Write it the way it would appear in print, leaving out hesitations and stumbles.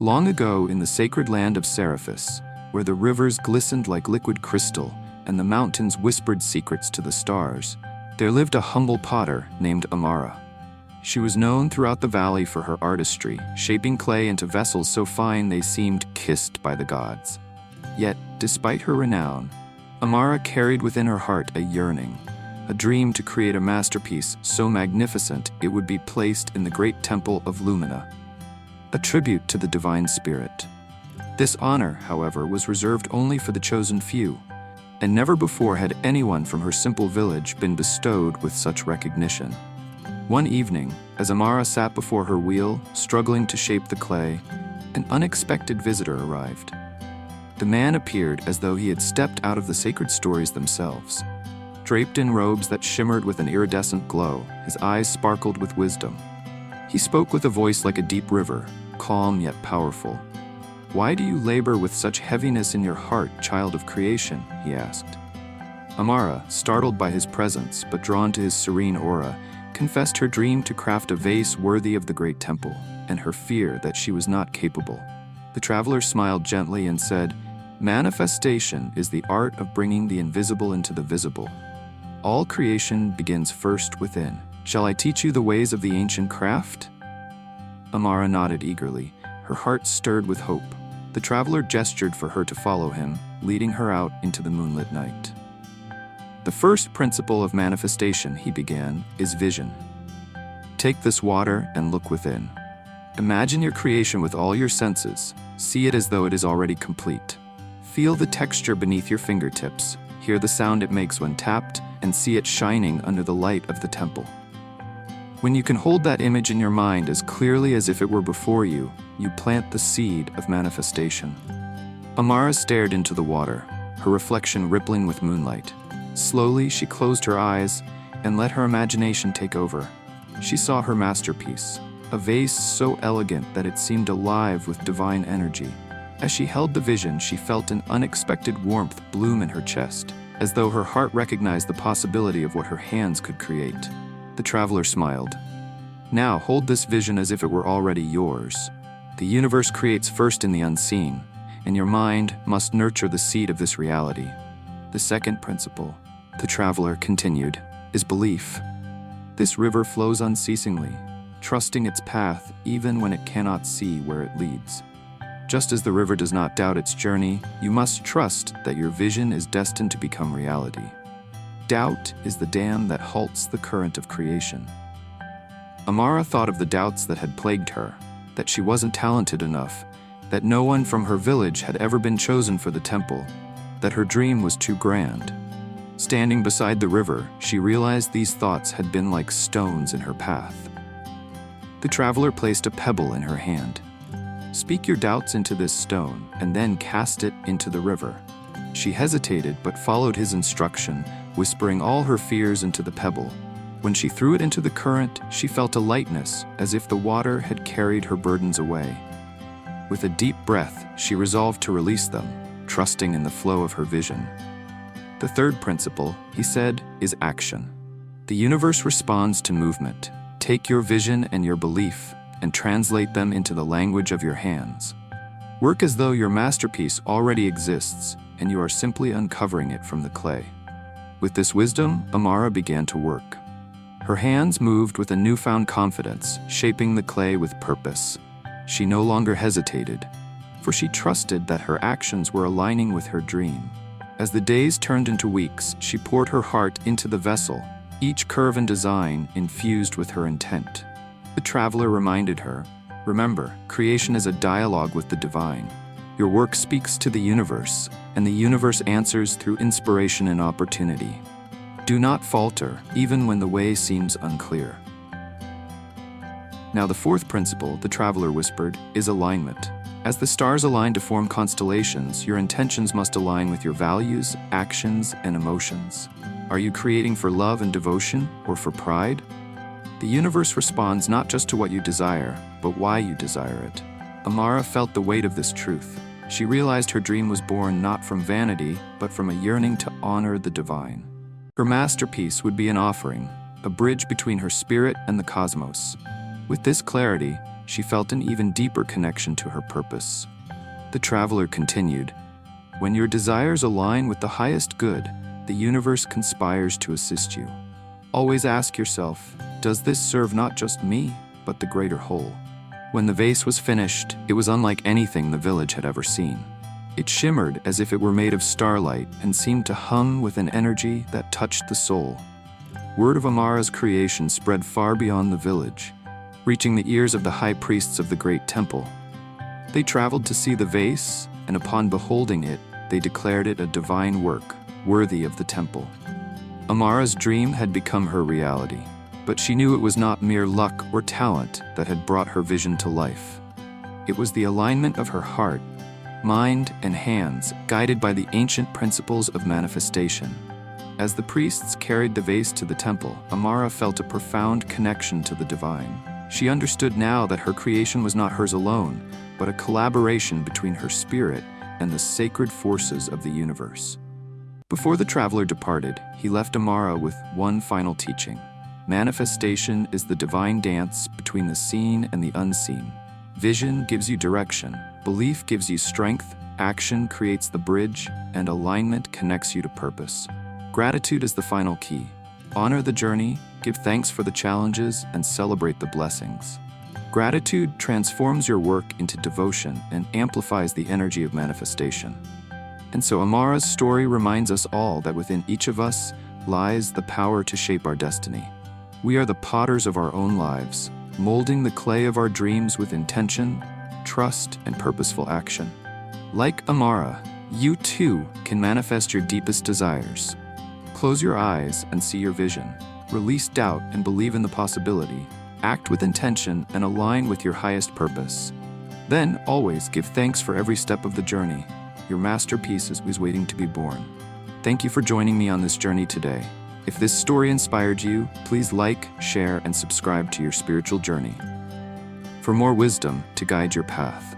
Long ago, in the sacred land of Seraphis, where the rivers glistened like liquid crystal and the mountains whispered secrets to the stars, there lived a humble potter named Amara. She was known throughout the valley for her artistry, shaping clay into vessels so fine they seemed kissed by the gods. Yet, despite her renown, Amara carried within her heart a yearning, a dream to create a masterpiece so magnificent it would be placed in the great temple of Lumina, a tribute to the divine spirit. This honor, however, was reserved only for the chosen few, and never before had anyone from her simple village been bestowed with such recognition. One evening, as Amara sat before her wheel, struggling to shape the clay, an unexpected visitor arrived. The man appeared as though he had stepped out of the sacred stories themselves. Draped in robes that shimmered with an iridescent glow, his eyes sparkled with wisdom. He spoke with a voice like a deep river, calm yet powerful. "Why do you labor with such heaviness in your heart, child of creation?" he asked. Amara, startled by his presence but drawn to his serene aura, confessed her dream to craft a vase worthy of the great temple, and her fear that she was not capable. The traveler smiled gently and said, "Manifestation is the art of bringing the invisible into the visible. All creation begins first within. Shall I teach you the ways of the ancient craft?" Amara nodded eagerly, her heart stirred with hope. The traveler gestured for her to follow him, leading her out into the moonlit night. "The first principle of manifestation," he began, "is vision. Take this water and look within. Imagine your creation with all your senses. See it as though it is already complete. Feel the texture beneath your fingertips, hear the sound it makes when tapped, and see it shining under the light of the temple. When you can hold that image in your mind as clearly as if it were before you, you plant the seed of manifestation." Amara stared into the water, her reflection rippling with moonlight. Slowly, she closed her eyes and let her imagination take over. She saw her masterpiece, a vase so elegant that it seemed alive with divine energy. As she held the vision, she felt an unexpected warmth bloom in her chest, as though her heart recognized the possibility of what her hands could create. The traveler smiled. "Now hold this vision as if it were already yours. The universe creates first in the unseen, and your mind must nurture the seed of this reality. The second principle," the traveler continued, "is belief. This river flows unceasingly, trusting its path even when it cannot see where it leads. Just as the river does not doubt its journey, you must trust that your vision is destined to become reality. Doubt is the dam that halts the current of creation." Amara thought of the doubts that had plagued her, that she wasn't talented enough, that no one from her village had ever been chosen for the temple, that her dream was too grand. Standing beside the river, she realized these thoughts had been like stones in her path. The traveler placed a pebble in her hand. "Speak your doubts into this stone, and then cast it into the river." She hesitated but followed his instruction, whispering all her fears into the pebble. When she threw it into the current, she felt a lightness, as if the water had carried her burdens away. With a deep breath, she resolved to release them, trusting in the flow of her vision. "The third principle," he said, "is action. The universe responds to movement. Take your vision and your belief and translate them into the language of your hands. Work as though your masterpiece already exists and you are simply uncovering it from the clay." With this wisdom, Amara began to work. Her hands moved with a newfound confidence, shaping the clay with purpose. She no longer hesitated, for she trusted that her actions were aligning with her dream. As the days turned into weeks, she poured her heart into the vessel, each curve and design infused with her intent. The traveler reminded her, "Remember, creation is a dialogue with the divine. Your work speaks to the universe, and the universe answers through inspiration and opportunity. Do not falter, even when the way seems unclear." Now the fourth principle, the traveler whispered, is alignment. As the stars align to form constellations, your intentions must align with your values, actions, and emotions. Are you creating for love and devotion, or for pride? The universe responds not just to what you desire, but why you desire it. Amara felt the weight of this truth. She realized her dream was born not from vanity, but from a yearning to honor the divine. Her masterpiece would be an offering, a bridge between her spirit and the cosmos. With this clarity, she felt an even deeper connection to her purpose. The traveler continued, "When your desires align with the highest good, the universe conspires to assist you. Always ask yourself, does this serve not just me, but the greater whole?" When the vase was finished, it was unlike anything the village had ever seen. It shimmered as if it were made of starlight and seemed to hum with an energy that touched the soul. Word of Amara's creation spread far beyond the village, reaching the ears of the high priests of the great temple. They traveled to see the vase, and upon beholding it, they declared it a divine work, worthy of the temple. Amara's dream had become her reality, but she knew it was not mere luck or talent that had brought her vision to life. It was the alignment of her heart, mind, and hands, guided by the ancient principles of manifestation. As the priests carried the vase to the temple, Amara felt a profound connection to the divine. She understood now that her creation was not hers alone, but a collaboration between her spirit and the sacred forces of the universe. Before the traveler departed, he left Amara with one final teaching. Manifestation is the divine dance between the seen and the unseen. Vision gives you direction, belief gives you strength, action creates the bridge, and alignment connects you to purpose. Gratitude is the final key. Honor the journey, give thanks for the challenges, and celebrate the blessings. Gratitude transforms your work into devotion and amplifies the energy of manifestation. And so Amara's story reminds us all that within each of us lies the power to shape our destiny. We are the potters of our own lives, molding the clay of our dreams with intention, trust, and purposeful action. Like Amara, you too can manifest your deepest desires. Close your eyes and see your vision. Release doubt and believe in the possibility. Act with intention and align with your highest purpose. Then, always give thanks for every step of the journey. Your masterpiece is waiting to be born. Thank you for joining me on this journey today. If this story inspired you, please like, share, and subscribe to your spiritual journey. For more wisdom to guide your path.